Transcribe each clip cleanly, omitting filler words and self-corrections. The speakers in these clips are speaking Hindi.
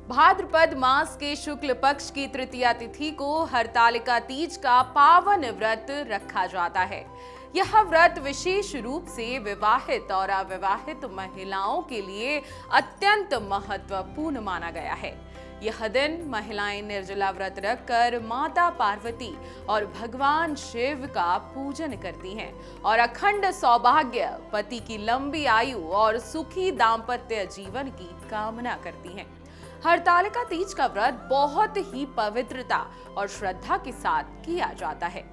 भाद्रपद मास के शुक्ल पक्ष की तृतीया तिथि को हरतालिका तीज का पावन व्रत रखा जाता है। यह व्रत विशेष रूप से विवाहित और अविवाहित महिलाओं के लिए अत्यंत महत्वपूर्ण माना गया है। यह दिन महिलाएं निर्जला व्रत रखकर माता पार्वती और भगवान शिव का पूजन करती हैं और अखंड सौभाग्य, पति की लंबी आयु और सुखी दाम्पत्य जीवन की कामना करती हैं। हरतालिका तीज का व्रत बहुत ही पवित्रता और श्रद्धा के साथ किया जाता है।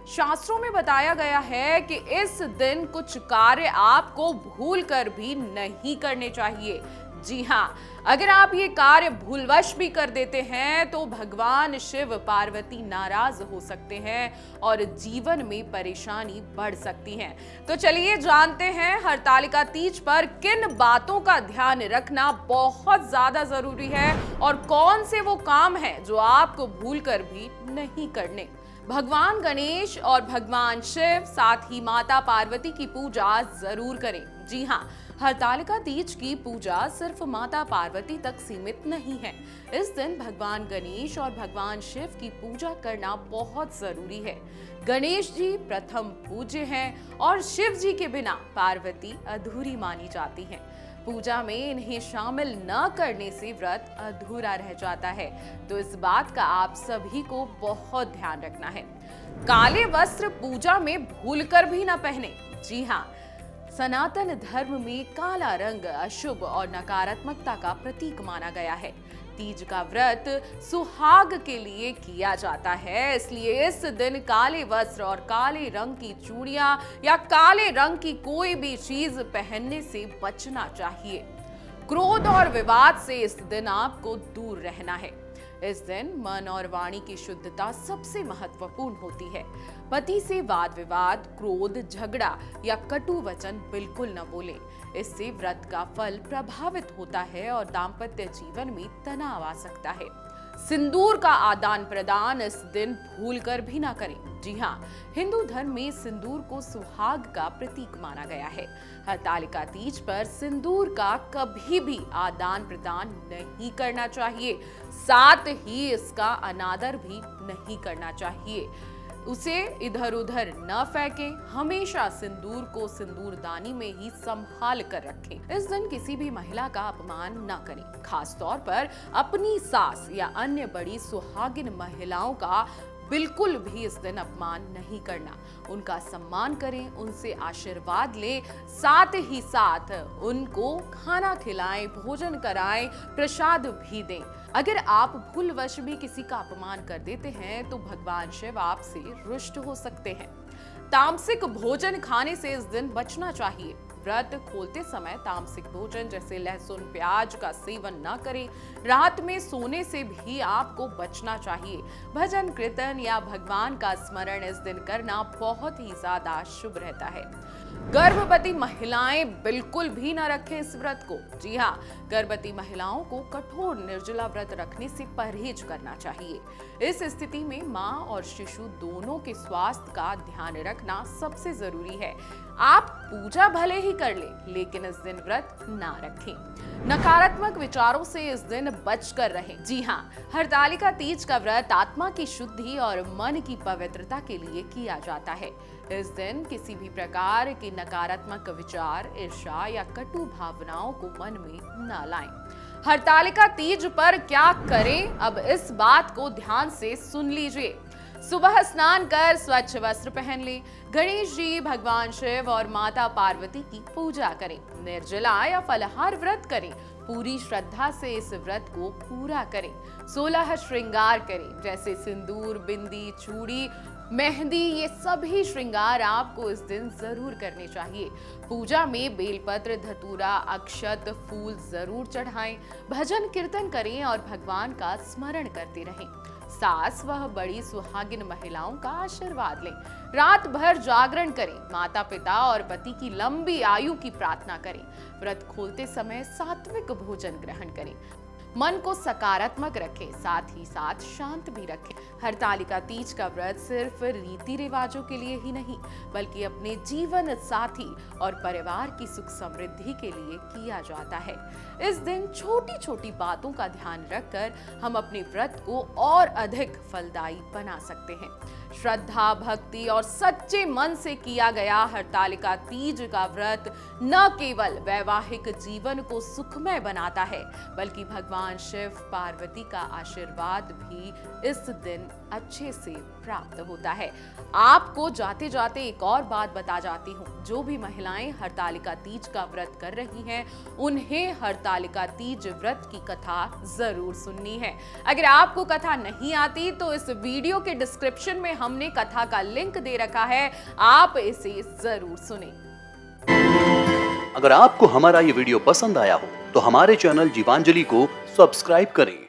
शास्त्रों में बताया गया है कि इस दिन कुछ कार्य आपको भूलकर भी नहीं करने चाहिए। जी हाँ, अगर आप ये कार्य भूलवश भी कर देते हैं तो भगवान शिव पार्वती नाराज हो सकते हैं और जीवन में परेशानी बढ़ सकती है। तो चलिए जानते हैं हरतालिका तीज पर किन बातों का ध्यान रखना बहुत ज्यादा जरूरी है और कौन से वो काम हैं जो आपको भूलकर भी नहीं करने। भगवान गणेश और भगवान शिव साथ ही माता पार्वती की पूजा जरूर करें। जी हाँ, हरतालिका तीज की पूजा सिर्फ माता पार्वती तक सीमित नहीं है। इस दिन भगवान गणेश और भगवान शिव की पूजा करना बहुत जरूरी है। गणेश जी प्रथम पूज्य हैं और शिव जी के बिना पार्वती अधूरी मानी जाती हैं। पूजा में इन्हें शामिल न करने से व्रत अधूरा रह जाता है, तो इस बात का आप सभी को बहुत ध्यान रखना है। काले वस्त्र पूजा में भूलकर भी न पहने। जी हाँ, सनातन धर्म में काला रंग अशुभ और नकारात्मकता का प्रतीक माना गया है। तीज का व्रत सुहाग के लिए किया जाता है, इसलिए इस दिन काले वस्त्र और काले रंग की चूड़ियां या काले रंग की कोई भी चीज पहनने से बचना चाहिए। क्रोध और विवाद से इस दिन आपको दूर रहना है। इस दिन मन और वाणी की शुद्धता सबसे महत्वपूर्ण होती है। पति से वाद विवाद, क्रोध, झगड़ा या कटु वचन बिल्कुल न बोले। इससे व्रत का फल प्रभावित होता है और दाम्पत्य जीवन में तनाव आ सकता है। सिंदूर का आदान प्रदान इस दिन भूलकर भी ना करें। जी हाँ, हिंदू धर्म में सिंदूर को सुहाग का प्रतीक माना गया है। हरतालिका तीज पर सिंदूर का कभी भी आदान प्रदान नहीं करना चाहिए, साथ ही इसका अनादर भी नहीं करना चाहिए। उसे इधर उधर न फेंकें। हमेशा सिंदूर को सिंदूरदानी में ही संभाल कर रखें। इस दिन किसी भी महिला का अपमान न करें, खास तौर पर अपनी सास या अन्य बड़ी सुहागिन महिलाओं का बिल्कुल भी इस दिन अपमान नहीं करना। उनका सम्मान करें, उनसे आशीर्वाद लें, साथ ही साथ उनको खाना खिलाएं, भोजन कराएं, प्रसाद भी दें। अगर आप भूलवश भी किसी का अपमान कर देते हैं तो भगवान शिव आपसे रुष्ट हो सकते हैं। तामसिक भोजन खाने से इस दिन बचना चाहिए। व्रत खोलते समय तामसिक भोजन जैसे लहसुन, प्याज का सेवन न करें। रात में सोने से भी आपको बचना चाहिए। भजन, कीर्तन या भगवान का स्मरण इस दिन करना बहुत ही ज्यादा शुभ रहता है। गर्भवती महिलाएं बिल्कुल भी न रखें इस व्रत को। जी हाँ, गर्भवती महिलाओं को कठोर निर्जला व्रत रखने से परहेज करना चाहिए। इस स्थिति में मां और शिशु दोनों के स्वास्थ्य का ध्यान रखना सबसे जरूरी है। आप पूजा भले ही कर लें, लेकिन इस दिन व्रत ना रखें। नकारात्मक विचारों से इस दिन बचकर रहें। जी हाँ, हरतालिका तीज का व्रत आत्मा की शुद्धि और मन की पवित्रता के लिए किया जाता है। इस दिन किसी भी प्रकार के नकारात्मक विचार, ईर्ष्या या कटु भावनाओं को मन में न लाएं। हरतालिका तीज पर क्या करें, अब इस बात को ध्यान से सुन लीजिए। सुबह स्नान कर स्वच्छ वस्त्र पहन लें। गणेश जी, भगवान शिव और माता पार्वती की पूजा करें। निर्जला या फलाहार व्रत करें। पूरी श्रद्धा से इस व्रत को पूरा करें। 16 श्रृंगार करें, जैसे सिंदूर, बिंदी, चूड़ी, मेहंदी। ये सभी श्रृंगार आपको इस दिन जरूर करने चाहिए। पूजा में बेलपत्र, धतूरा, अक्षत, फूल जरूर चढ़ाएं। भजन कीर्तन करें और भगवान का स्मरण करते रहें। सास व बड़ी सुहागिन महिलाओं का आशीर्वाद लें। रात भर जागरण करें। माता पिता और पति की लंबी आयु की प्रार्थना करें। व्रत खोलते समय सात्विक भोजन ग्रहण करें। मन को सकारात्मक रखें, साथ ही साथ शांत भी रखें। हरतालिका तीज का व्रत सिर्फ रीति रिवाजों के लिए ही नहीं, बल्कि अपने जीवन साथी और परिवार की सुख समृद्धि के लिए किया जाता है। इस दिन छोटी छोटी बातों का ध्यान रखकर हम अपने व्रत को और अधिक फलदायी बना सकते हैं। श्रद्धा, भक्ति और सच्चे मन से किया गया हरतालिका तीज का व्रत न केवल वैवाहिक जीवन को सुखमय बनाता है, बल्कि भगवान शिव पार्वती का आशीर्वाद भी इस दिन अच्छे से प्राप्त होता है। आपको जाते जाते एक और बात बता जाती हूँ, जो भी महिलाएं हरतालिका तीज का व्रत कर रही हैं, उन्हें हरतालिका तीज व्रत की कथा जरूर सुननी है। अगर आपको कथा नहीं आती तो इस वीडियो के डिस्क्रिप्शन में हमने कथा का लिंक दे रखा है, आप इसे जरूर सुनें। अगर आपको हमारा ये वीडियो पसंद आया हो तो हमारे चैनल जीवांजलि को सब्सक्राइब करें